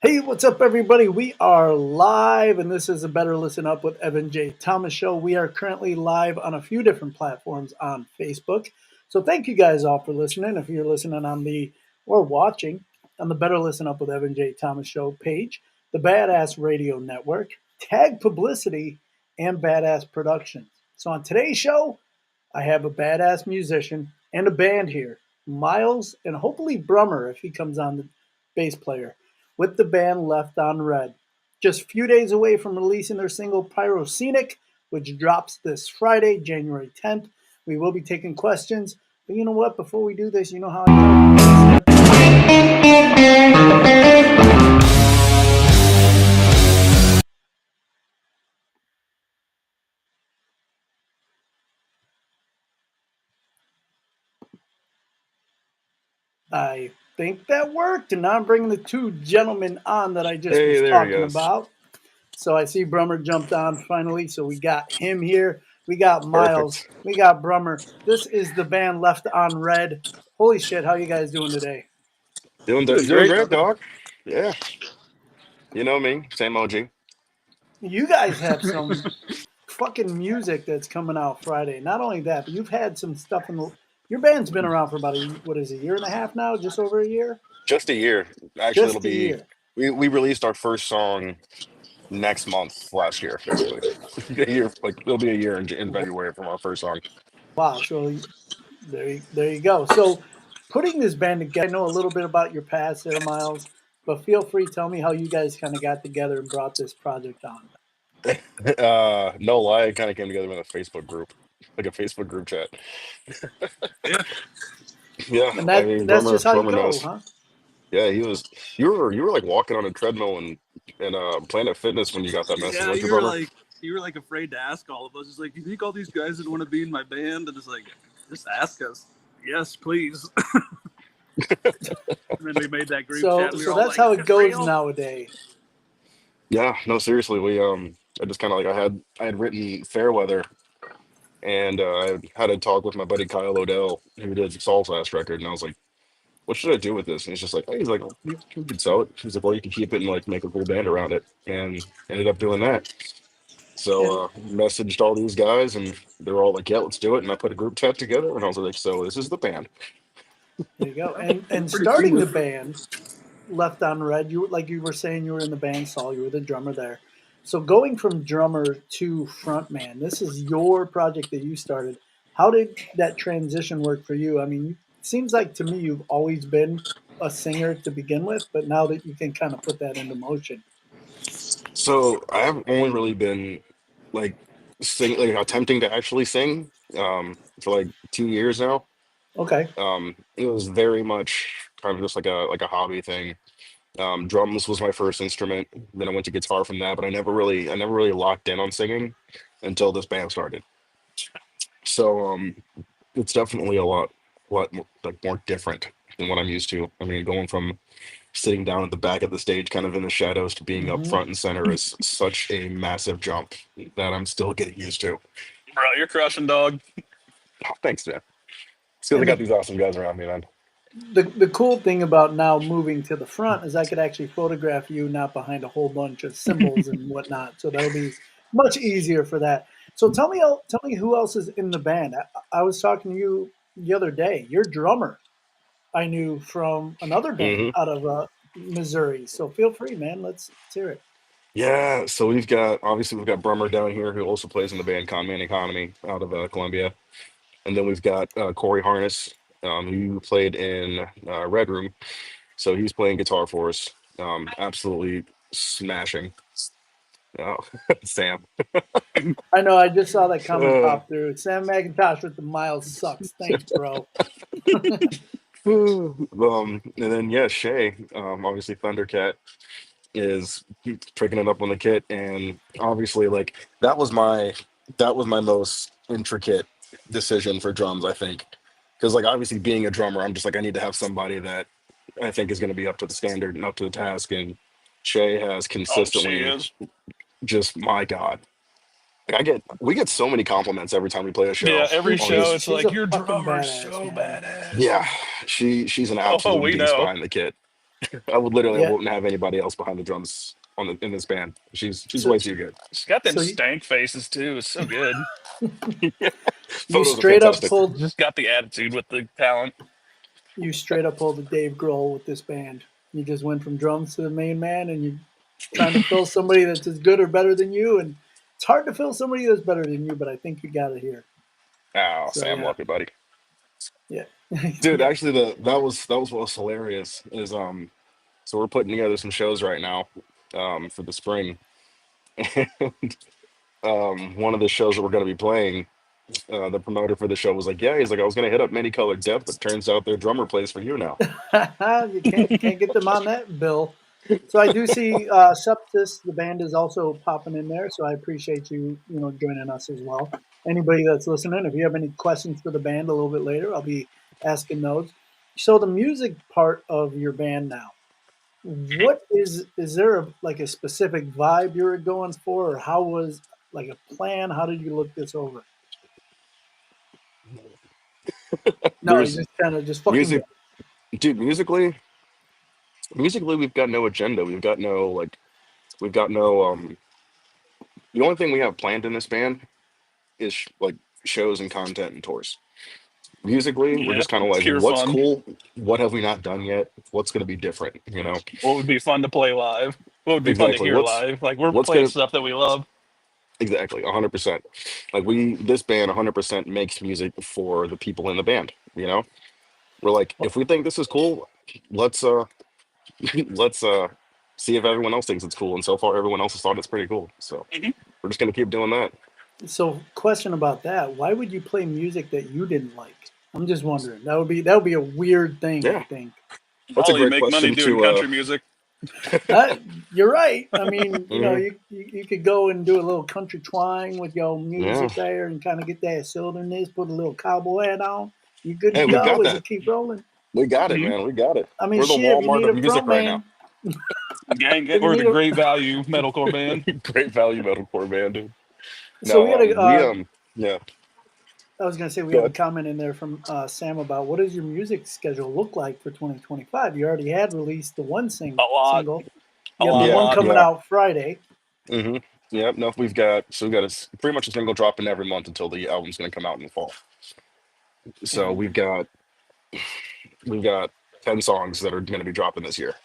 Hey, what's up, everybody? We are live, and this is a Better Listen Up with Evan J. Thomas show. We are currently live on a few different platforms on Facebook. So, thank you guys all for listening. If you're listening on the or watching on the Better Listen Up with Evan J. Thomas show page, the Badass Radio Network, Tag Publicity, and Badass Productions. So, on today's show, I have a badass musician and a band here, Myles and hopefully Brummer if he comes on, the bass player, with the band Left on Red. Just a few days away from releasing their single PyroSCENiac, which drops this Friday, January 10th. We will be taking questions. But you know what? Before we do this, you know how I I think that worked, and now I'm bringing the two gentlemen on that I just Hey, was there he talking goes. about. So I see Brummer jumped on finally. So we got him here. We got Myles. Perfect. We got Brummer. This is the band Left on Red. Holy shit, how you guys doing today? Doing Doing doing great. great, dog. Yeah, you know me, same OG. You guys have some fucking music that's coming out Friday. Not only that, but you've had some stuff in the. Your band's been around for about what is it, a year and a half now? Just over a year? Just a year. Actually, it'll Just a be. year. We released our first song next month last year, basically. A year, like it'll be a year in February from our first song. Wow. So there you go. So putting this band together, I know a little bit about your past there, Myles, but feel free to tell me how you guys kind of got together and brought this project on. No lie, it kind of came together in a Facebook group, like a Facebook group chat. Yeah. Yeah, And I mean, that's just how you Brummer go, knows. huh? Yeah, he was. You were like walking on a treadmill and Planet Fitness when you got that message, Yeah, weren't you, you were Brummer? like afraid to ask all of us. It's like, do you think all these guys would want to be in my band? And it's like, just ask us. Yes, please. And then we made that group So chat. We were so all that's like, how is it this goes real? nowadays. Yeah, no, seriously, I just kind of like I had written Fairweather, and I had a talk with my buddy Kyle Odell, who did Saul's last record, and I was like, "What should I do with this?" And he's just like, "Hey," he's like, "You could sell it." He's like, "Well, you can keep it and like make a cool band around it," and ended up doing that. And So messaged all these guys, and they were all like, "Yeah, let's do it." And I put a group chat together, and I was like, "So this is the band." there you go. Yeah, And pretty starting the seamless. band, Left on Red, you like you were saying you were in the band, Saul, you were the drummer there. So going from drummer to frontman, this is your project that you started. How did that transition work for you? I mean, it seems like to me you've always been a singer to begin with, but now that you can kind of put that into motion. So I have only really been like like attempting to actually sing for like 2 years now. Okay. It was very much kind of just like a hobby thing. Drums was my first instrument. Then I went to guitar from that, but I never really locked in on singing until this band started. So it's definitely a lot more, like more different than what I'm used to. I mean, going from sitting down at the back of the stage, kind of in the shadows, to being up Hmm. front and center is such a massive jump that I'm still getting used to. Bro, you're crushing, dog. Oh, thanks, man. It's because I And got these awesome guys around me, man. the cool thing about now moving to the front is I could actually photograph you not behind a whole bunch of symbols and whatnot. So that'll be much easier for that. So tell me who else is in the band. I was talking to you the other day. Your drummer I knew from another band Hmm. out of Missouri. So feel free, man. Let's hear it. Yeah, so we've got Brummer down here who also plays in the band Conman Economy out of Columbia, and then we've got Corey Harness, who played in Red Room, so he's playing guitar for us, absolutely smashing. Oh, Sam. I know. I just saw that comment Uh, pop through. Sam McIntosh with the Miles sucks. Thanks, bro. and then yeah, Shay, obviously Thundercat is picking it up on the kit, and obviously like that was my most intricate decision for drums, I think, because like obviously being a drummer, I'm just like I need to have somebody that I think is going to be up to the standard and up to the task, and Shay has Oh, she consistently is. just my God. Like we get so many compliments every time we play a Yeah, show every on show just it's She's like a your fucking drummer's badass, so man. badass. yeah, she's an Oh, absolute we beast know. behind the kit. I would literally, I Yeah. wouldn't have anybody else behind the drums in this band. She's So way too good. She's got them so stank faces too. It's so good. you Photos are straight up fantastic. pulled Just got the attitude with the talent. you straight up pulled a Dave Grohl with this band. You just went from drums to the main man, and you're trying to fill somebody that's as good or better than you. And it's hard to fill somebody that's better than you, but I think you got it here. Oh, So Sam, yeah, love you, buddy. yeah, Dude, yeah. actually, that was what was hilarious is so we're putting together some shows right now for the spring. And one of the shows that we're going to be playing, the promoter for the show was like, "Yeah, he's like, I was going to hit up Many Colored Death, but turns out their drummer plays for you now." You can't get them on that bill. So I do see Sepsis, the band is also popping in there. So I appreciate you joining us as well. Anybody that's listening, if you have any questions for the band a little bit later, I'll be asking those. So the music part of your band now, what is there like a specific vibe you were going for, or how was like a plan? How did you look this over? No, you There's just kind of just fucking go. music, dude. Musically, we've got no agenda. We've got no. The only thing we have planned in this band is like shows and content and tours. Musically, we're Yeah, just kind of it's like, pure what's fun. cool? What have we not done yet? What's going to be different? You know, What would be fun to play live? What would be fun to exactly. hear live? Like we're What's playing gonna stuff that we love. exactly 100%. Like this band 100% makes music for the people in the band. You know, we're like, if we think this is cool, let's let's see if everyone else thinks it's cool. And so far, everyone else has thought it's pretty cool. So Mhm. we're just gonna keep doing that. So, question about that: why would you play music that you didn't like? I'm just wondering. That would be a weird thing. I Yeah, think. that's a All you great make money question doing to. country music. You're right. I mean, Mhm. you could go and do a little country twang with your Yeah. music there, and kind of get that southerness. Put a little cowboy hat on. You good to Hey, we've go got as you that. keep rolling. We got it, Hmm. man. We got it. I mean, We're the shit. If you Walmart need of a music front right now. man, Gang, if you or the need a, great value metalcore band. Great value metalcore band, dude. so No, we had a. we yeah. I was going to say we Go have a ahead. comment in there from Sam about what does your music schedule look like for 2025? You already had released the one A lot, single. a You have the lot, a Yeah, one lot. coming yeah. out Friday. Mm-hmm. Yeah. No, we've got pretty much a single dropping every month until the album's gonna come out in the fall. So And we've got 10 songs that are gonna be dropping this year.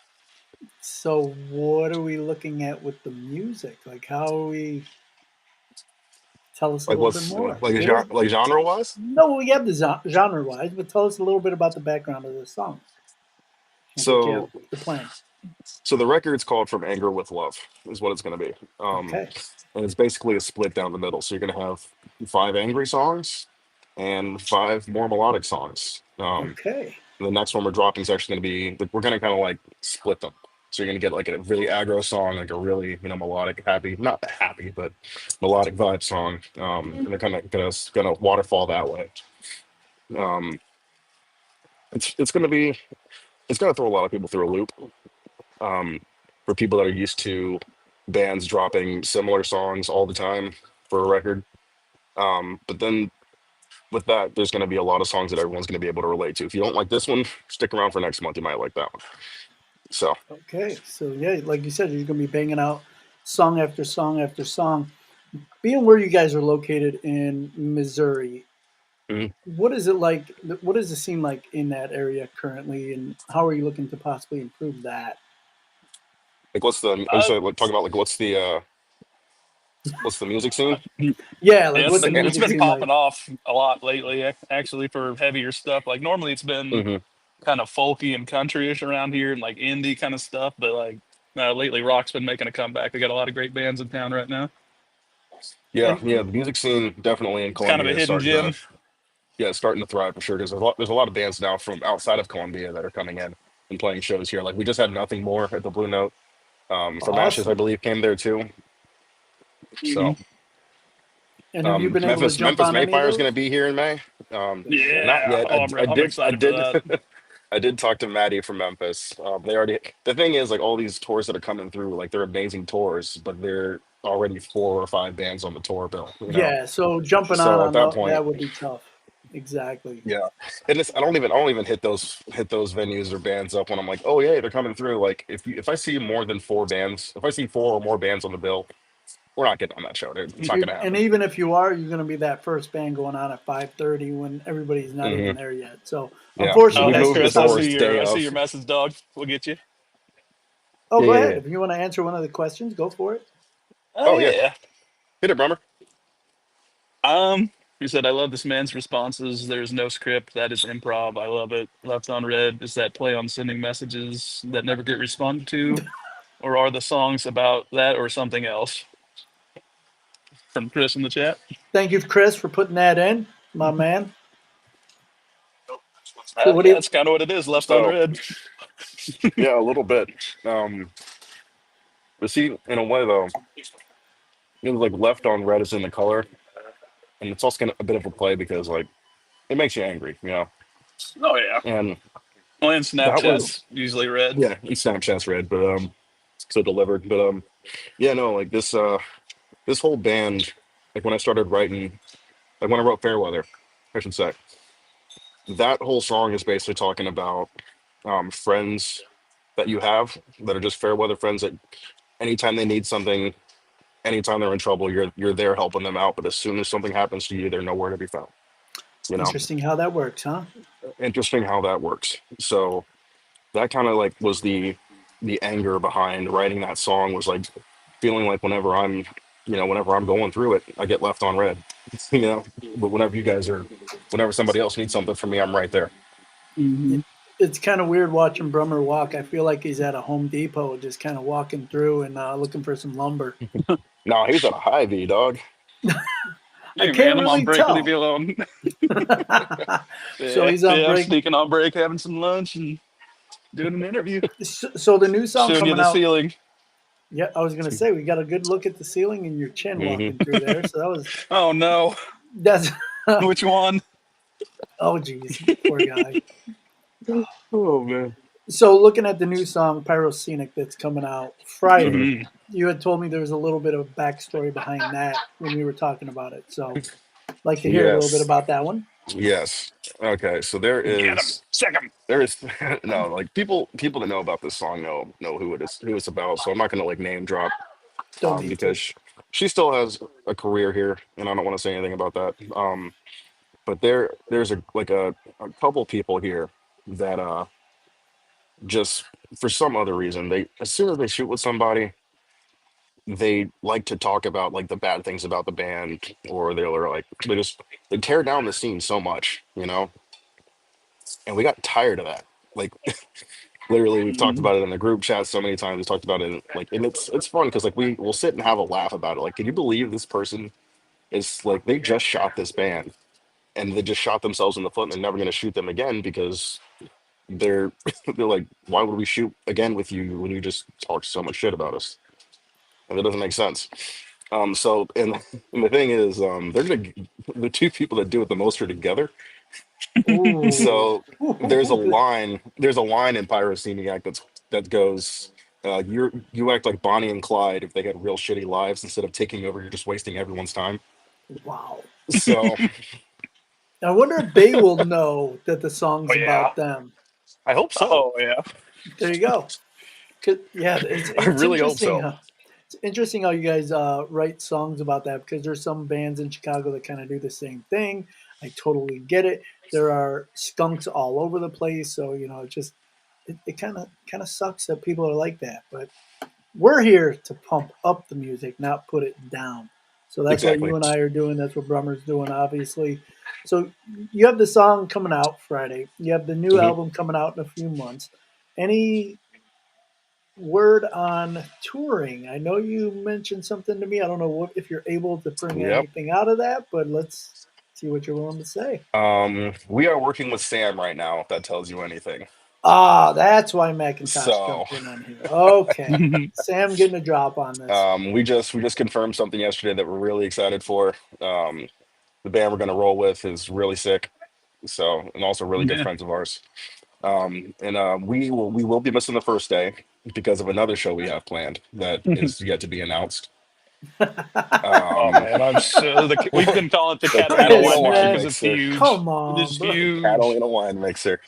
so, what are we looking at with the music? Like, how are we? Tell us a Like little bit what's more. like Give us genre wise? no, we have the genre wise, but tell us a little bit about the background of the songs. Like what you have So the plan. so the record's called From Anger with Love is what it's gonna be. Okay, And it's basically a split down the middle. So you're gonna have 5 angry songs and 5 more melodic songs. okay, The next one we're dropping is actually going to be we're going to kind of like split them. So you're going to get like a really aggro song, like a really melodic, happy, not happy, but melodic vibe song. And they're kind of gonna waterfall that way. Um, it's going to be it's going to throw a lot of people through a loop. Um, for people that are used to bands dropping similar songs all the time for a record. But then with that, there's going to be a lot of songs that everyone's going to be able to relate to. If you don't like this one, stick around for next month. You might like that one. So. okay. So yeah, like you said, you're gonna be banging out song after song after song. Being where you guys are located in Missouri, Mhm. what is it like? What does it seem like in that area currently, and how are you looking to possibly improve that? Like, what's the? Are you Uh, saying, like, talking about like what's the music scene? Yeah, yeah, like it's what's the been it's music been scene like? popping off a lot lately. Actually, for heavier stuff. Like normally, it's been Hmm. kind of folky and countryish around here, and like indie kind of stuff. But like lately, rock's been making a comeback. We got a lot of great bands in town right now. Yeah, And yeah. The music scene definitely in It's kind of a Columbia is hidden starting to gem. starting to thrive for sure. There's a lot of bands now from outside of Columbia that are coming in and playing shows here. Like we just had Nothing More at the Blue Note. From Ashes, I awesome. believe, came there too. So Hmm. And have you been able to jump Memphis on any of Mayfire is going those? to be here in May. Good shit. Not Yeah. yet. Oh, I'm I excited for did. that. I did talk to Maddie from Memphis. They already. The thing is, like all these tours that are coming through, like they're amazing tours, but they're already 4 or 5 bands on the tour bill. Yeah, so jumping So at on that point, that would be tough. exactly. Yeah, and I don't even hit those venues or bands up when I'm like, oh yeah, they're coming through. Like if I see more than four bands, if I see four or more bands on the bill, we're not getting on that show, dude. It's not gonna And happen. even if you are, you're going to be that first band going on at 5:30 when everybody's not even Hmm. there yet. So Yeah, unfortunately, we Oh, that's moved the just Chris, how doors we. day I see of. your message, dog. We'll get you. Oh, Yeah, go yeah, ahead. yeah. If you want to answer one of the questions, go for it. Oh Oh yeah, yeah. hit it, Brummer. You said I love this man's responses. There's no script. That is improv. I love it. Left on Red is that play on sending messages that never get responded to, or are the songs about that or something else? From Chris in the chat. Thank you, Chris, for putting that in, my man. So what do Yeah, you? that's kind of what it is. Left on So Red. yeah, a little bit. But see, in a way though, like left on red is in the color, and it's also a bit of a play because like it makes you angry, Oh yeah. and Well, and that True. was Snapchat's usually red. yeah, in Snapchat's red, but so delivered, but yeah, no, like this whole band, like when I started writing, like when I wrote Fairweather, I should say, that whole song is basically talking about friends that you have that are just Fairweather friends that anytime they need something, anytime they're in trouble, you're there helping them out. But as soon as something happens to you, they're nowhere to be found. You know, Interesting how that works, huh? interesting how that works. So that kind of like was the anger behind writing that song was like feeling like whenever I'm going through it, I get left on red. But whenever somebody else needs something from me, I'm right there. Hmm. It's kind of weird watching Brummer walk. I feel like he's at a Home Depot, just kind of walking through and looking for some lumber. No, he's at a high V, dog. I Hey can't man, I'm on really break. Leave tell. me alone. So Yeah, he's on yeah. I'm break. sneaking on break, having some lunch, and doing an interview, So the new song showing you coming the out. ceiling. Yeah, I was gonna say we got a good look at the ceiling and your chin walking Hmm. through there. So Oh no, that's which one? oh geez, poor guy. Oh man. So looking at the new song PyroSCENic that's coming out Friday, Hmm. Hmm. you had told me there was a little bit of backstory behind that when we were talking about it. So like to hear a little bit Yes. about that one. Yes. Okay. So there Get him, is sick him. there is no like people that know about this song know who it's about. So I'm not gonna like name drop Don't need to. because she still has a career here, and I don't want to say anything about that. But there's a couple people here that just for some other reason they as soon as they shoot with somebody they like to talk about like the bad things about the band or they're like they tear down the scene so much, and we got tired of that. Like literally we've talked Hmm. about it in the group chat so many times. We talked about it like and it's fun because like we'll sit and have a laugh about it. Like, can you believe this person is like they just shot this band and they just shot themselves in the foot and they're never going to shoot them again because they're they're like, why would we shoot again with you when you just talk so much shit about us? And that doesn't make sense. So and the thing is, the two people that do it the most are together. Ooh. So there's a line in PyroSCENiac that goes, you act like Bonnie and Clyde if they had real shitty lives instead of taking over, you're just wasting everyone's time. Wow. So I wonder if they will know that the Oh song's yeah. about them. I hope so. Oh yeah. There you go. 'Cause- yeah, I it's really hope interesting, so. huh? It's interesting how you guys write songs about that because there's some bands in Chicago that kind of do the same thing. I totally get it. There are skunks all over the place, so it just it kind of sucks that people are like that. But we're here to pump up the music, not put it down. So that's what Exactly. you and I are doing. That's what Brummer's doing, obviously. So you have the song coming out Friday. You have the new Hmm. album coming out in a few months. Any word on touring? I know you mentioned something to me. I don't know if you're able to bring Yep. anything out of that, but let's see what you're willing to say. We are working with Sam right now, if that tells you anything. Ah, that's why Macintosh So jumped in on here. Okay, Sam getting a drop on this. we just confirmed something yesterday that we're really excited for. Um, the band we're gonna roll with is really sick, so and also really good Yeah. friends of ours. And we will be missing the first day because of another show we have planned that is yet to be announced. Oh Um, man, I'm so we've been calling it the the Catalina Chris, wine mixer wine because man, it's mixer, huge. come It is on, bro. huge. Catalina wine mixer.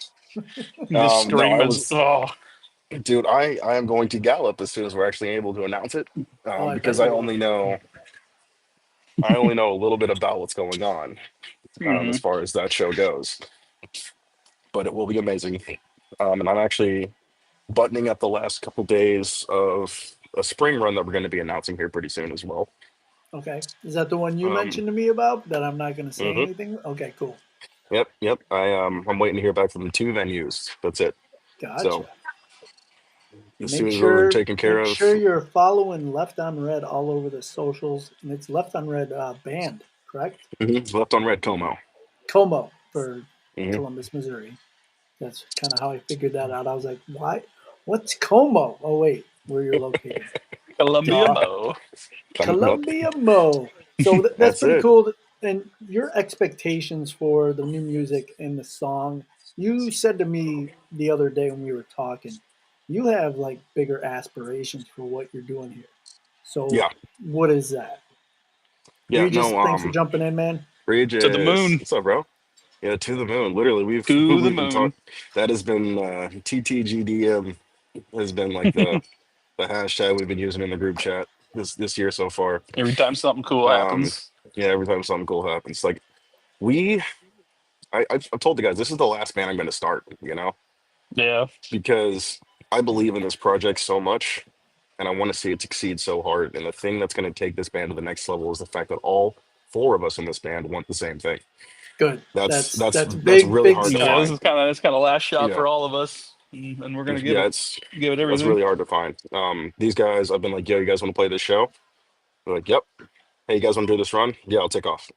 The No, scream I is was, dude. I am going to Gallup as soon as we're actually able to announce it, Oh, I because bet you are. I only know a little bit about what's going on, Mhm. as far as that show goes. But it will be amazing. And I'm actually buttoning up the last couple days of a spring run that we're going to be announcing here pretty soon as well. Okay, is that the one you Um, mentioned to me about that I'm not going to say mhm. anything? Okay, cool. Yep. I'm waiting to hear back from two venues. That's it. So Gotcha. as soon Make as those are sure taken care make of, sure you're following Left on Red all over the socials, and it's Left on Red band, correct? left on red Como. Como for Hmm. Columbus, Missouri. That's kind of how I figured that out. I was like, why? What's Como? Oh wait, where you're located? Columbia Duh. Mo. Coming up. Columbia Mo. So that's That's pretty it. cool. And your expectations for the new music and the song, you said to me the other day when we were talking, you have like bigger aspirations for what you're doing here. So Yeah. what is that? Yeah. Regis, No. thanks for jumping in, man. To the Regis, moon. what's up, bro? Yeah, to the moon. Literally, we've To the we've been moon. talking. That has been TTGDM has been like the hashtag we've been using in the group chat this year so far. Every time something cool Um, happens. yeah, every time something cool happens, like we, I've told the guys this is the last band I'm going to start. Yeah. Because I believe in this project so much, and I want to see it succeed so hard. And the thing that's going to take this band to the next level is the fact that all four of us in this band want the same thing. Good. That's That's that's that's a that's big really big hard to Yeah, this step. is find. kind of last shot Yeah, for all of us, and we're gonna yeah, give it that's everything. really hard to find. These guys, I've been like, yo, you guys want to play this show? They're like, yep. Hey, you guys want to do this run? Yeah, I'll take off.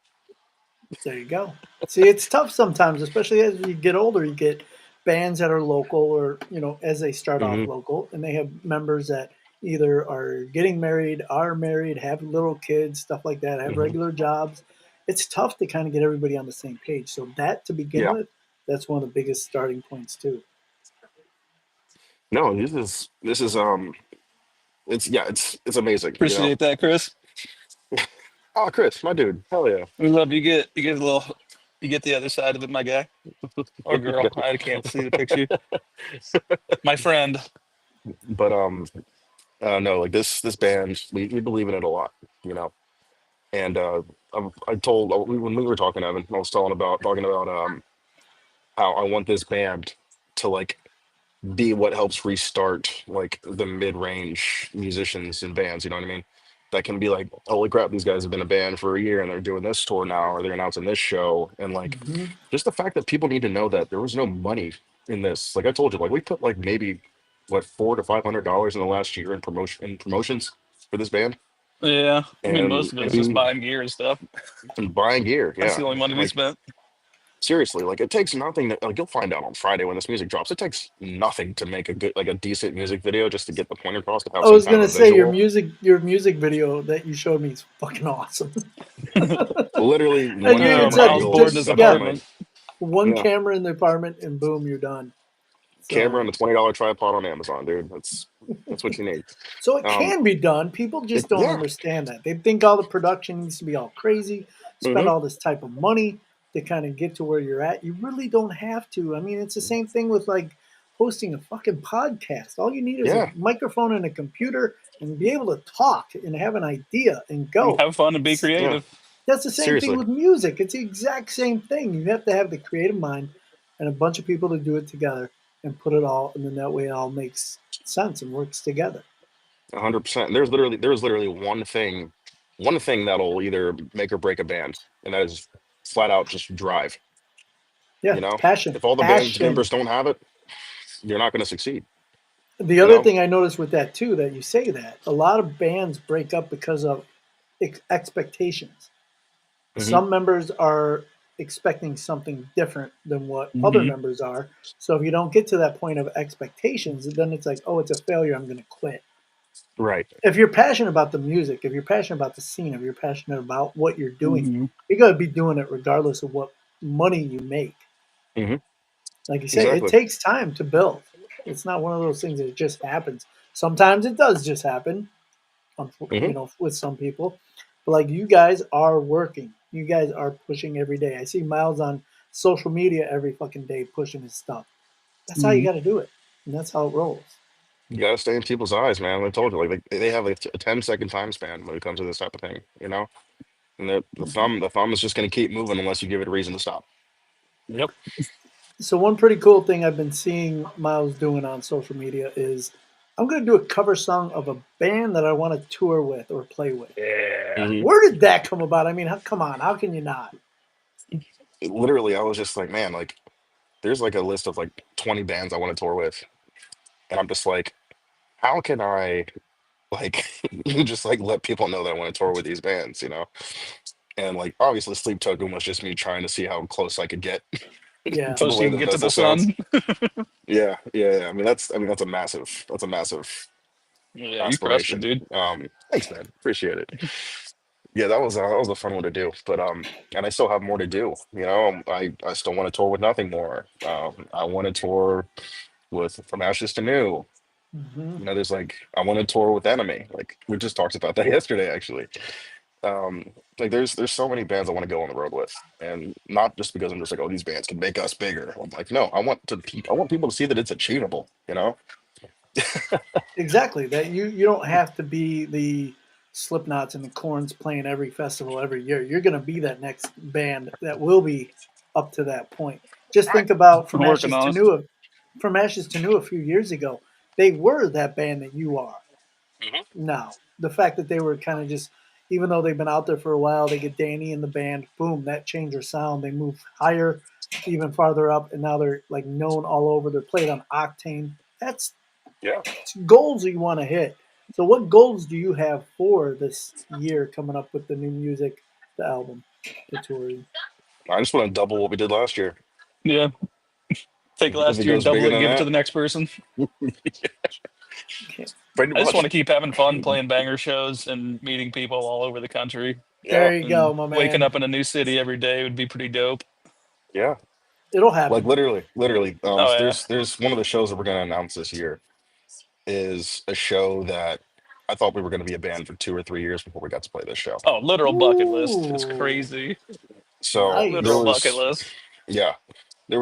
There you go. See, it's tough sometimes, especially as you get older. You get bands that are local, or as they start off Hmm. local, and they have members that either are getting married, are married, have little kids, stuff like that, have Hmm. regular jobs. It's tough to kind of get everybody on the same page. So that, to begin Yeah. with, that's one of the biggest starting points too. No, this is it's yeah, it's amazing. Appreciate that, Chris. Oh, Chris, my dude, hell yeah. We love you. Get a little. You get the other side of it, my guy or girl. I can't see the picture. My friend. But no, like this band, we believe in it a lot, you know. And I told when we were talking, Evan, I was talking about how I want this band to like be what helps restart like the mid-range musicians and bands. You know what I mean? That can be like, holy crap, these guys have been a band for a year and they're doing this tour now, or they're announcing this show, and like Hmm. just the fact that people need to know that there was no money in this. Like I told you, like we put like maybe what $400 to $500 in the last year in promotions for this band, Yeah, I mean most and of it is just buying gear and stuff. buying gear. That's Yeah, the only money we like spent. seriously, like it takes nothing. Like you'll find out on Friday when this music drops. It takes nothing to make a good, like a decent music video just to get the point across to have I some was kind of gonna a say visual. your music video that you showed me is fucking awesome. Literally And one it's camera Miles like bored angles. in his just That's all it yeah, might. apartment. one Yeah, camera in the apartment and boom, you're done. camera So and a $20 tripod on Amazon, dude. That's what you need. so it Um, can be done. People just don't yeah. understand that. They think all the production needs to be all crazy, spend Hmm. all this type of money to kind of get to where you're at. You really don't have to. I mean, it's the same thing with like hosting a fucking podcast. All you need is a Yeah. microphone and a computer and be able to talk and have an idea and go. Have fun and be It's, Yeah. creative. that's the same thing Seriously. with music. It's the exact same thing. You have to have the creative mind and a bunch of people to do it together and put it all, and then that way it all makes sense and works together. 100%. There's literally one thing that'll either make or break a band, and that is flat out just drive. Yeah, You know, passion, if all the band passion. members don't have it, you're not going to succeed. The You other know. thing I noticed with that too, that you say that a lot of bands break up because of expectations. Hmm. Some members are expecting something different than what other Hmm. members are. So if you don't get to that point of expectations, then it's like, oh, it's a failure. I'm going to quit. Right. If you're passionate about the music, if you're passionate about the scene, if you're passionate about what you're doing, Hmm. you're going to be doing it regardless of what money you make. Hmm. Like you say, it Exactly. takes time to build. It's not one of those things that just happens. Sometimes it does just happen. Hmm. with some people. But like you guys are working, you guys are pushing every day. I see Miles on social media every fucking day pushing his stuff. That's how you got to do it, and that's how it rolls. You gotta stay in people's eyes, man. I told you, like they have like a 10-second time span when it comes to this type of thing, you know. And the thumb is just gonna keep moving unless you give it a reason to stop. Yep. So one pretty cool thing I've been seeing Miles doing on social media is I'm going to do a cover song of a band that I want to tour with or play with. Yeah. Hmm. Where did that come about? I mean, come on, how can you not? Literally, I was just like, man, like there's like a list of like 20 bands I want to tour with, and I'm just like, how can I like just like let people know that I want to tour with these bands, you know? And like obviously, Sleep Token was just me trying to see how close I could get Yeah, to the Close way you can that get to the Vessel sounds. sun. Yeah, yeah, yeah. That's a massive Yeah, you crushed it, aspiration. dude. Thanks, man. Appreciate it. Yeah, that was a fun one to do. But and I still have more to do. You know, I still want to tour with Nothing More. I want to tour with From Ashes to New. hmm You know, there's like I want to tour with Enemy. Like we just talked about that yesterday, actually. Like there's so many bands I want to go on the road with, and not just because I'm just like, oh, these bands can make us bigger. I'm like, no, I want people to see that it's achievable. You know? exactly. That you don't have to be the Slipknots and the Corns playing every festival every year. You're going to be that next band that will be up to that point. Just think about I'm working on it. From Ashes to New a few years ago. They were that band that you are. Mhm. Now, the fact that they were kind of just, even though they've been out there for a while, they get Danny in the band, boom, that changed their sound. They move higher, even farther up, and now they're like known all over. They're played on Octane. That's Yeah, goals you want to hit. So, what goals do you have for this year coming up with the new music, the album, the touring? I just want to double what we did last year. Yeah. Take If last it year, goes double bigger it, and than give it to that, the next person. Okay. pretty I just want much. to keep having fun playing banger shows and meeting people all over the country. Yeah, There you And go, my waking man. up in a new city every day would be pretty dope. yeah. It'll Like happen. literally. Oh yeah. There's one of the shows that we're gonna announce this year is a show that I thought we were gonna be a band for 2 or 3 years before we got to play this show. Oh, literal bucket list. It's Ooh, crazy. So there Literal nice. bucket was, list. yeah, there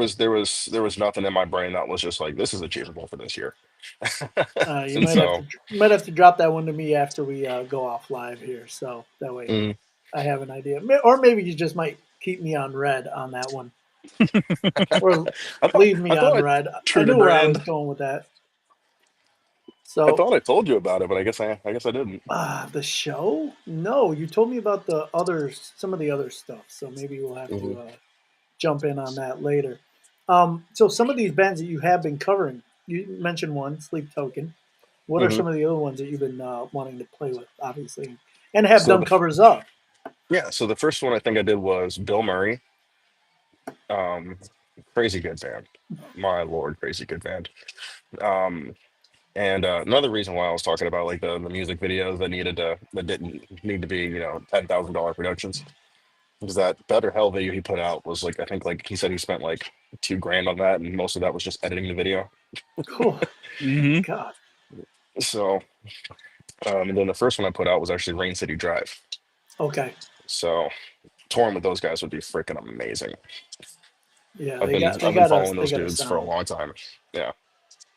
was nothing in my brain that was just like this is achievable for this year. You And might have so, to drop that one to me after we go off live here, so that way mm, I have an idea. Or maybe you just might keep me on red on that one, or I thought leave me I on thought red. I True to knew where I was brand. going with that. I So thought I told you about it, but I guess I didn't. the show? No, you told me about the others, some of the other stuff. So maybe we'll have Hmm. to jump in on that later. So some of these bands that you have been covering, you mentioned one, Sleep Token. What are Hmm. some of the other ones that you've been wanting to play with, obviously, and have So done the covers of? yeah, so the first one I think I did was Bill Murray. Um, Crazy good band. My lord, crazy good band. Um, and another reason why I was talking about like the music videos that didn't need to be $10,000 productions was that Better Hell video he put out was like I think like he said he spent like 2 grand on that and most of that was just editing the video. Cool. Hmm. God. So and then the first one I put out was actually Rain City Drive. Okay. So touring with those guys would be freaking amazing. Yeah, I've they been got they I've been got us. following They those got a dudes for a sound. long time. Yeah,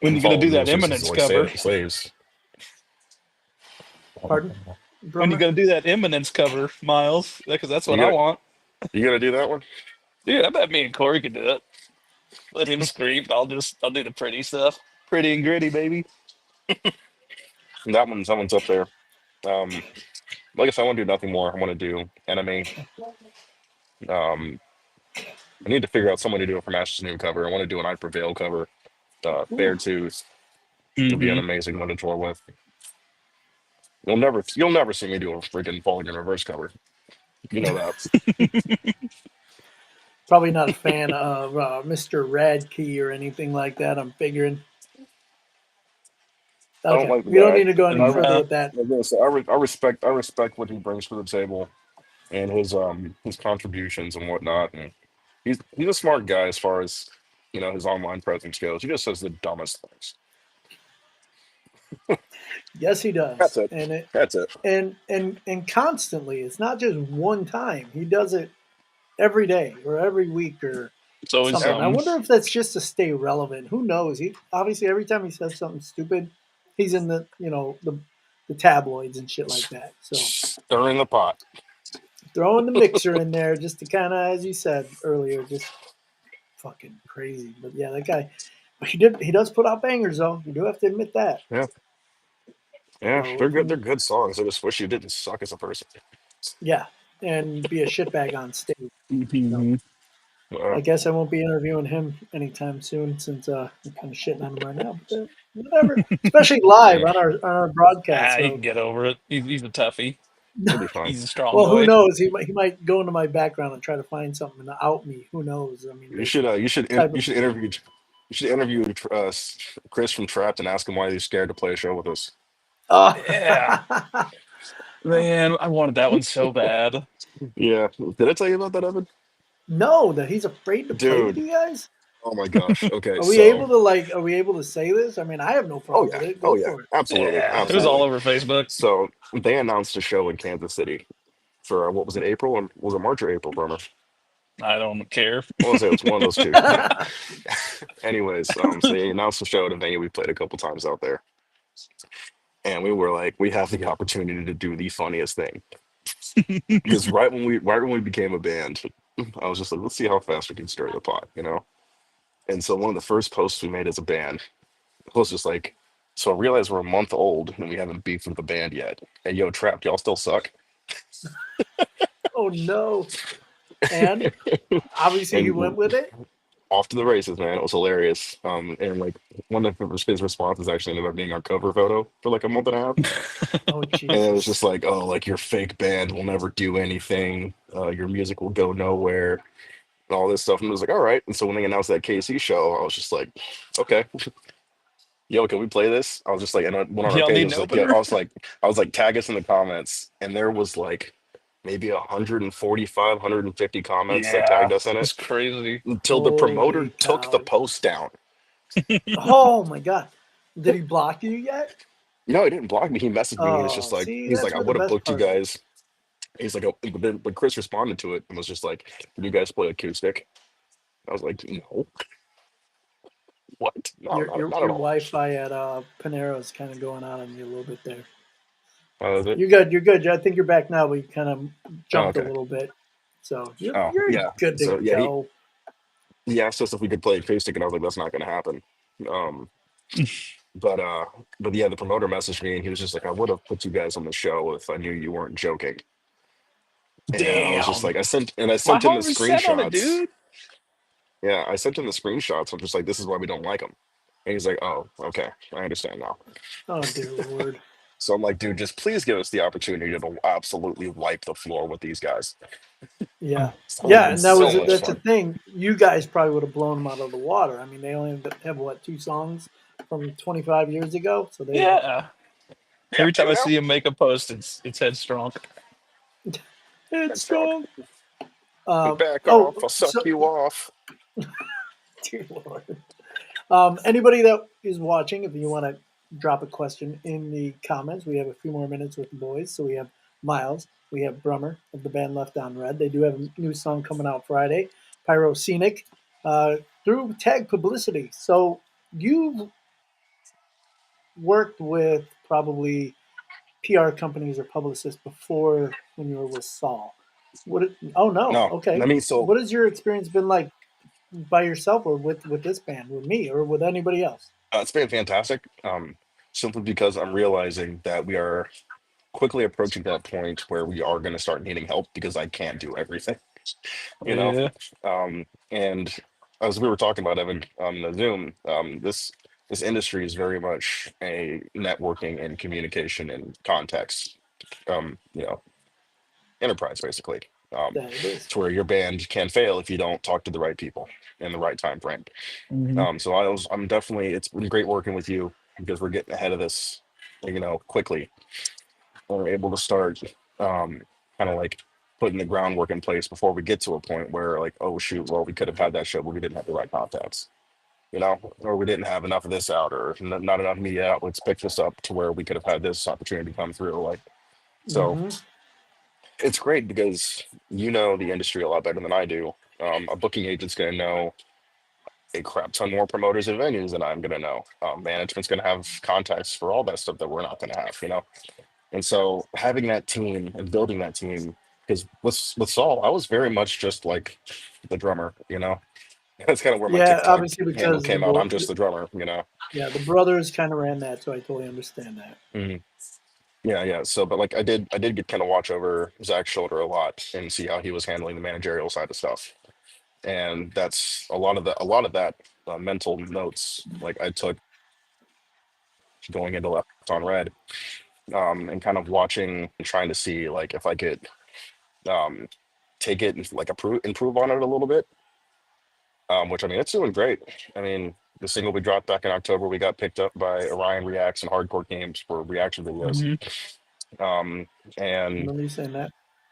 When been you gonna do following that those dudes since Eminence they were cover, slaves. Pardon, when you Brummer? gonna do that Eminence cover, Miles? Because that's You what I gonna want. you gonna do that one? Dude, I bet me and Corey could do it. Let him scream. I'll do the pretty stuff. Pretty and gritty, baby. That one's up there. Um, like I said, I want to do Nothing More. I want to do Enemy. Um, I need to figure out someone to do it for Masters New cover. I want to do an I Prevail cover. Ooh. Beartooth would be an Hmm. amazing one to tour with. You'll never see me do a freaking Falling in Reverse cover. You know that. Probably not a fan of Mr. Radkey or anything like that. I'm figuring. I don't Okay, like the we don't guy. need to go any further Nah. with that. Like I said, I respect what he brings to the table and his contributions and whatnot. And he's a smart guy as far as his online presence goes. He just says the dumbest things. Yes, he That's does, it. and it That's it. and constantly. It's not just one time. He does it every day or every week or It's always Yeah. something. I something. wonder if that's just to stay relevant. Who knows? He obviously every time he says something stupid, he's in the tabloids and shit like that. So Stirring the pot. throwing the mixer in there just to kind of, as you said earlier, just fucking crazy. But yeah, that guy, he does put out bangers though. You do have to admit that. Yeah. Yeah. So They're good. They're good songs. I just wish you didn't suck as a person. yeah, and be a shitbag on stage. So Mhm. Uh, I guess I won't be interviewing him anytime soon since I'm kind of shitting on him right now. But whatever, especially live yeah. on our broadcast. He So can get over it. He's a toughie. It'll be fine. He's a strong well, who boy. knows? He might go into my background and try to find something to out me. Who knows? I mean, You the should. type You of should interview. You should interview Chris from Trapped and ask him why he's scared to play a show with us. Yeah, oh, man, I wanted that one so bad. Yeah. Did I tell you about that, Evan? no, that he's afraid to play with Dude. you guys. Oh my gosh. Okay. Are we So. able to like? Are we able to say this? I mean, I have no Oh problem yeah. with it. Oh Go yeah. for it. Absolutely. Yeah, it was all Absolutely. over Facebook. So they announced a show in Kansas City for what was it, April, or was it March or April, Burner? I don't care. I want to say it was one of those two. Yeah. Anyways, so they announced the show at a venue we played a couple times out there, and we were like, we have the opportunity to do the funniest thing because right when we became a band, I was just like, let's see how fast we can stir the pot, you know. And so one of the first posts we made as a band was just like, so I realize we're a month old and we haven't beefed with the band yet. Hey, yo, Trapped, y'all still suck. Oh no! And obviously he went And with it. off to the races, man. It was hilarious. And like one of his responses actually ended up being our cover photo for like a month and a half. Oh And it was just Jesus! like, oh, like your fake band will never do anything. Your music will go nowhere, and all this stuff. And it was like, all right. And so when they announced that KC show, I was just like, okay, yo, can we play this? I was just like, and I went on our Y'all page. need I an was like, yeah, opener. I was like, tag us in the comments. And there was like maybe 145, 150 comments that Yeah, tagged us in it it's crazy. until the promoter Holy took the cow! post down. Oh my God! Did he block you yet? No, he didn't block me. He messaged me. He was Oh, just like, see, he's like, that's I where the would have best booked you part is. guys. He's like, oh, but Chris responded to it and was just like, can you guys play acoustic? I was like, no, what? No, Your not, your not at your all. Wi-Fi at Panera is kind of going out on you a little bit there. That was it. You're good. You're good. I think you're back now, but you kind of Oh, jumped a okay. little bit, so you're Oh, you're yeah. good to So yeah, go. he asked us if we could play acoustic, and I was like, that's not going to happen. Um, but uh, but yeah, the promoter messaged me, and he was just like, I would have put you guys on the show if I knew you weren't joking. And I was just Damn, like, I my sent him the heart was set on it, screenshots. dude. Yeah, I sent him the screenshots. I'm just like, this is why we don't like him. And he's like, oh, okay, I understand now. Oh dear Lord. So I'm like, dude, just please give us the opportunity to absolutely wipe the floor with these guys. Yeah, That would have yeah, been and that so was much that's the fun. thing. You guys probably would have blown them out of the water. I mean, they only have what, 2 songs from 25 years ago, so they Yeah. Yeah, Every you time I know, see him make a post, it's headstrong. it's that's drunk. strong. Um, Back oh, off, I'll suck so you off. dear Lord. Anybody that is watching, if you want to drop a question in the comments, we have a few more minutes with the boys. So we have Miles, we have Brummer of the band Left on Red. They do have a new song coming out Friday, PyroSCEnic, uh, through Tag Publicity. So you've worked with probably PR companies or publicists before when you were with Saul. Oh no, No, I okay. mean, so What has your experience been like by yourself or with this band, with me or with anybody else? it's been fantastic. Simply because I'm realizing that we are quickly approaching that point where we are going to start needing help because I can't do everything, you know. Yeah. And as we were talking about Evan on the Zoom, this industry is very much a networking and communication and context, you know, enterprise basically. That it is. To where your band can fail if you don't talk to the right people in the right time frame. Hmm. So I'm definitely, it's been great working with you because we're getting ahead of this, you know, quickly. We're able to start kind of like putting the groundwork in place before we get to a point where like, oh shoot, well we could have had that show, but we didn't have the right contacts. or we didn't have enough of this out, or not enough media outlets picked this up to where we could have had this opportunity come through. Like, so Hmm. it's great because the industry a lot better than I do. A booking agent's going to know a crap ton more promoters and venues than I'm going to know. Management's going to have contacts for all that stuff that we're not going to have. And so having that team and building that team, because with Saul, I was very much just like the drummer. That's kind of where my Yeah, TikTok obviously handle because came out. I'm just the drummer. yeah, the brothers kind of ran that, so I totally understand that. Mhm. Yeah, yeah. So, but like I did get kind of watch over Zach's shoulder a lot and see how he was handling the managerial side of stuff. And that's a lot of that mental notes like I took going into Left on Red, and kind of watching and trying to see like if I could um, take it and like improve on it a little bit. Which I mean, it's doing great. I mean, the single we dropped back in October, we got picked up by Orion Reacts and Hardcore Games for reaction videos. Hmm. Um, I and remember you saying that.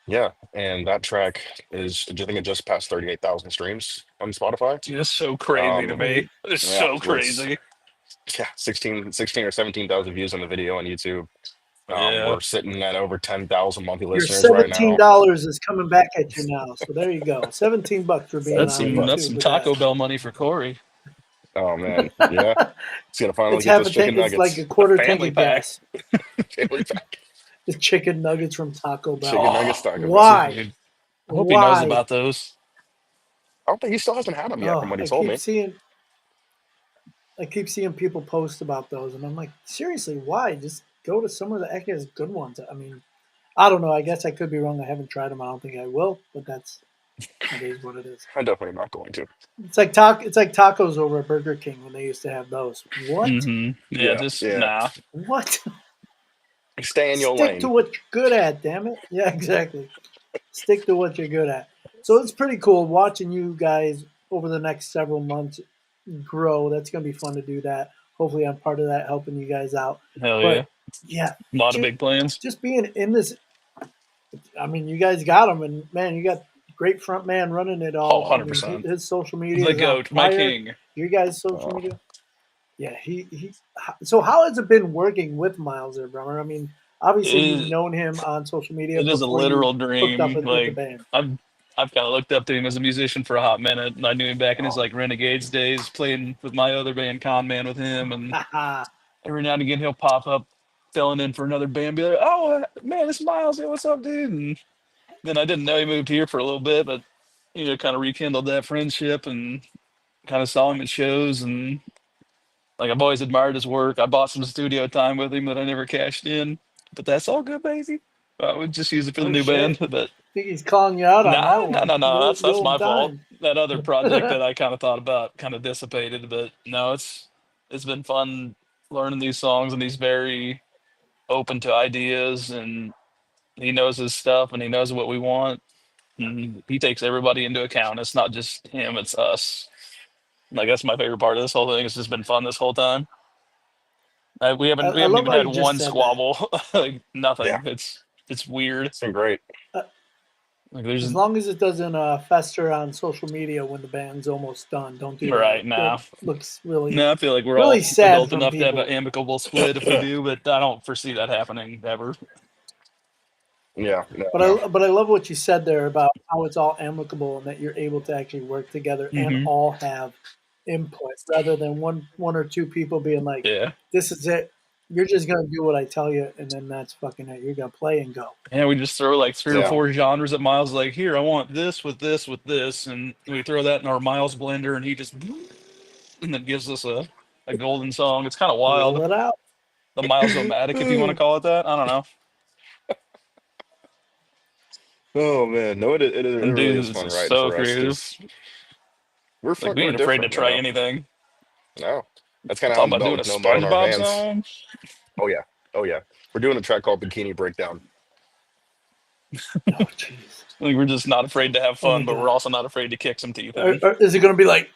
yeah, and that track I think it just passed 38,000 streams on Spotify. It's so crazy to Um, me. Sweet. It's yeah, so with crazy. yeah, 16 or 17,000 views on the video on YouTube. Yeah. We're sitting at over 10,000 monthly Your listeners right now. $17 is coming back at you now, so there you go. $17 for being That's 17 on some bucks. that's YouTube some with that. Taco Bell money for Corey. Oh man, yeah. It's gonna finally It's get half those a tank. chicken It's like a nuggets. A quarter tank family of pack. gas. Family pack. The chicken nuggets from Taco Chicken Bell. nuggets, Oh, Taco Bell. Why? dude. I hope he knows Why? about those. I don't think he still hasn't had them yet, from Oh, what he told me. I keep seeing people post about those, and I'm like, seriously, why? Just go to somewhere that actually has good ones. I mean, I don't know. I guess I could be wrong. I haven't tried them. I don't think I will, but that is what it is. I'm definitely not going to. It's like tacos over at Burger King when they used to have those. What? Hmm. Yeah, Yeah, just yeah. nah. What? Stay in your Stick to lane. what you're good at, damn it. Yeah, exactly. Stick to what you're good at. So it's pretty cool watching you guys over the next several months grow. That's going to be fun to do that. Hopefully, I'm part of that, helping you guys out. Hell yeah. But yeah, A lot of just, big plans. just being in this, I mean, you guys got them, and man, you got great front man running it Oh, all. I mean, 100%. his social media The is on goat, my fire. king. Your guys' social Oh, media, yeah. He. So how has it been working with Miles there, brother? I mean, obviously you've It, known him on social media it is a before you literal hooked up dream. with the Like band. I've kind of looked up to him as a musician for a hot minute, and I knew him back in his oh, like Renegades days, playing with my other band, Con Man, with him, and every now and again he'll pop up, filling in for another band, be like, "Oh man, it's Miles. Hey, what's up, dude?" And then I didn't know he moved here for a little bit, but kind of rekindled that friendship and kind of saw him at shows, and like I've always admired his work. I bought some studio time with him that I never cashed in, but that's all good, baby. I would just use it for the Oh new band, shit! but Think he's calling you out on nah, that no, one. no, no. That's You'll my fault. time. That other project that I kind of thought about kind of dissipated, but no, it's been fun learning these songs, and he's very open to ideas, and he knows his stuff, and he knows what we want. And he takes everybody into account. It's not just him; it's us. Like that's my favorite part of this whole thing. It's just been fun this whole time. We haven't we I haven't love even how had you just one said that. squabble. Like yeah. nothing. It's weird. It's been great. Uh, Like there's as long as it doesn't fester on social media when the band's almost done, don't do that. right That now. looks really, No, I feel like we're really all sad adult from enough to have an people. amicable split if we do, but I don't foresee that happening ever. Yeah, no, no. But I love what you said there about how it's all amicable and that you're able to actually work together and Hmm. all have input rather than one or two people being like, Yeah. "This is it. You're just gonna do what I tell you," and then that's fucking it. You're gonna play and go. And we just throw like three or Yeah, four genres at Miles, like, here, I want this with this with this, and we throw that in our Miles blender, and he just and then gives us a golden song. It's kind of Roll wild. it out. The Miles-O-Matic, if you want to call it that. I don't know. oh man, no, it And really dude is is fun just writing so for us creative. because Like we we're ain't afraid to different. try anything. No, that's kind of how Talking I'm about doing a molding our SpongeBob bands. song. Oh yeah, oh yeah. We're doing a track called Bikini Breakdown. Oh, jeez. Like we're just not afraid to have Oh my fun, but we're god. also not afraid to kick some teeth in. Is it gonna be like,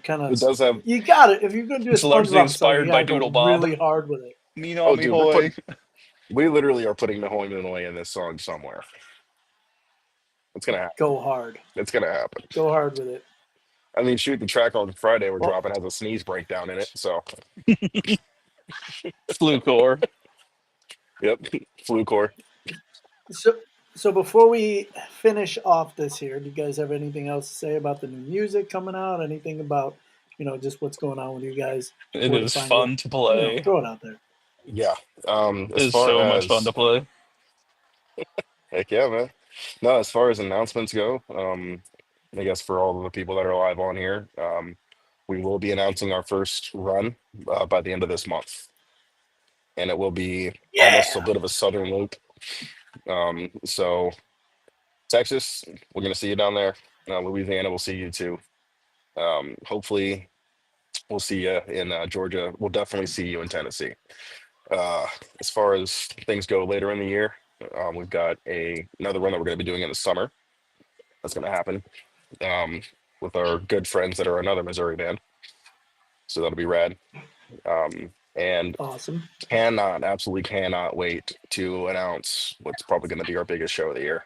kind of? It does have. You got it. If you're gonna do a It's largely SpongeBob song, you inspired by gotta go Doodle Bob. really hard with it. Nino Oh, me dude, hoy. we literally are putting the Hoi Away in this song somewhere. It's gonna happen. Go hard. It's gonna happen. Go hard with it. I mean, shoot, the track on Friday we're Well, dropping has a sneeze breakdown in it. So, Flu core. yep, flu core. so so before we finish off this here, do you guys have anything else to say about the new music coming out? Anything about just what's going on with you guys? It Where to is find you? fun to play. Throw it out there. Yeah. It As is far so much fun to as play. heck yeah, man. No, as far as announcements go, I guess for all of the people that are live on here, we will be announcing our first run by the end of this month, and it will be almost a Yeah. bit of a southern loop. So Texas, we're gonna see you down there. Louisiana, we'll see you too. Hopefully, we'll see you in Georgia. We'll definitely see you in Tennessee. Uh, as far as things go later in the year, we've got another run that we're going to be doing in the summer. That's going to happen with our good friends that are another Missouri band. So that'll be rad. And Awesome. absolutely cannot wait to announce what's probably going to be our biggest show of the year.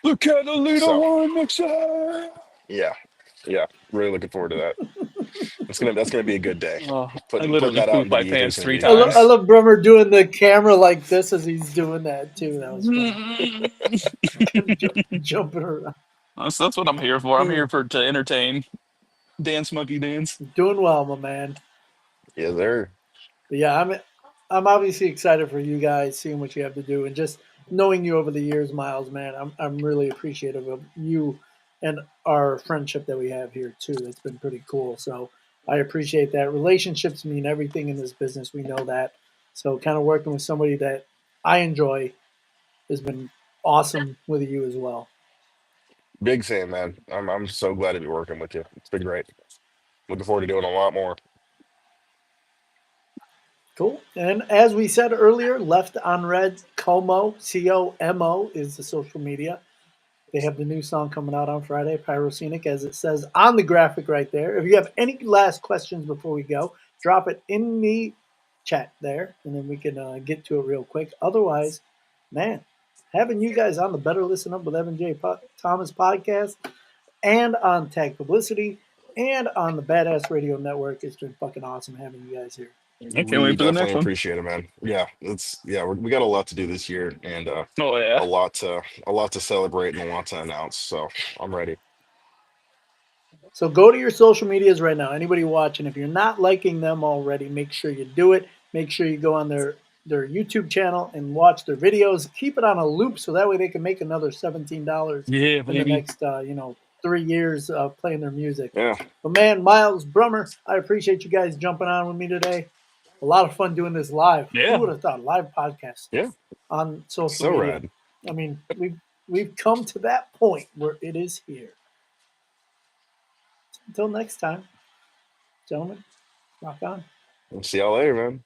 The Catalina So Wine Mixer. yeah, yeah, really looking forward to that. That's gonna be a good day. Oh, I Putting literally that out pooped into my the ether is pants going to three be I times. hilarious. love Brummer doing the camera like this as he's doing that too. That was funny. Jumping around. That's what I'm here for. I'm here to entertain. Dance monkey dance. Doing well, my man. Yeah, there. But yeah, I'm obviously excited for you guys, seeing what you have to do, and just knowing you over the years, Miles. Man, I'm really appreciative of you and our friendship that we have here too. It's been pretty cool. So I appreciate that. Relationships mean everything in this business. We know that. So kind of working with somebody that I enjoy has been awesome with you as well. Big fan, man. I'm so glad to be working with you. It's been great. Looking forward to doing a lot more. Cool. And as we said earlier, Left on Red, Como, COMO is the social media. They have the new song coming out on Friday, PyroSCENic, as it says on the graphic right there. If you have any last questions before we go, drop it in the chat there, and then we can get to it real quick. Otherwise, man, having you guys on the Better Listen Up with Evan J. Thomas podcast and on Tag Publicity and on the Badass Radio Network, it's been fucking awesome having you guys here. I can't We wait for the definitely next one. appreciate it, man. Yeah, we got a lot to do this year, and Oh yeah. a lot to celebrate and a lot to announce. So I'm ready. So go to your social medias right now. Anybody watching, if you're not liking them already, make sure you do it. Make sure you go on their YouTube channel and watch their videos. Keep it on a loop so that way they can make another $17 Yeah, in the baby. next 3 years of playing their music. Yeah, But man, Myles Brummer, I appreciate you guys jumping on with me today. A lot of fun doing this live. Who Yeah. would have thought live podcast yeah, on social so media? rad. I mean, we've come to that point where it is here. Until next time, gentlemen, rock on. See y'all later, man.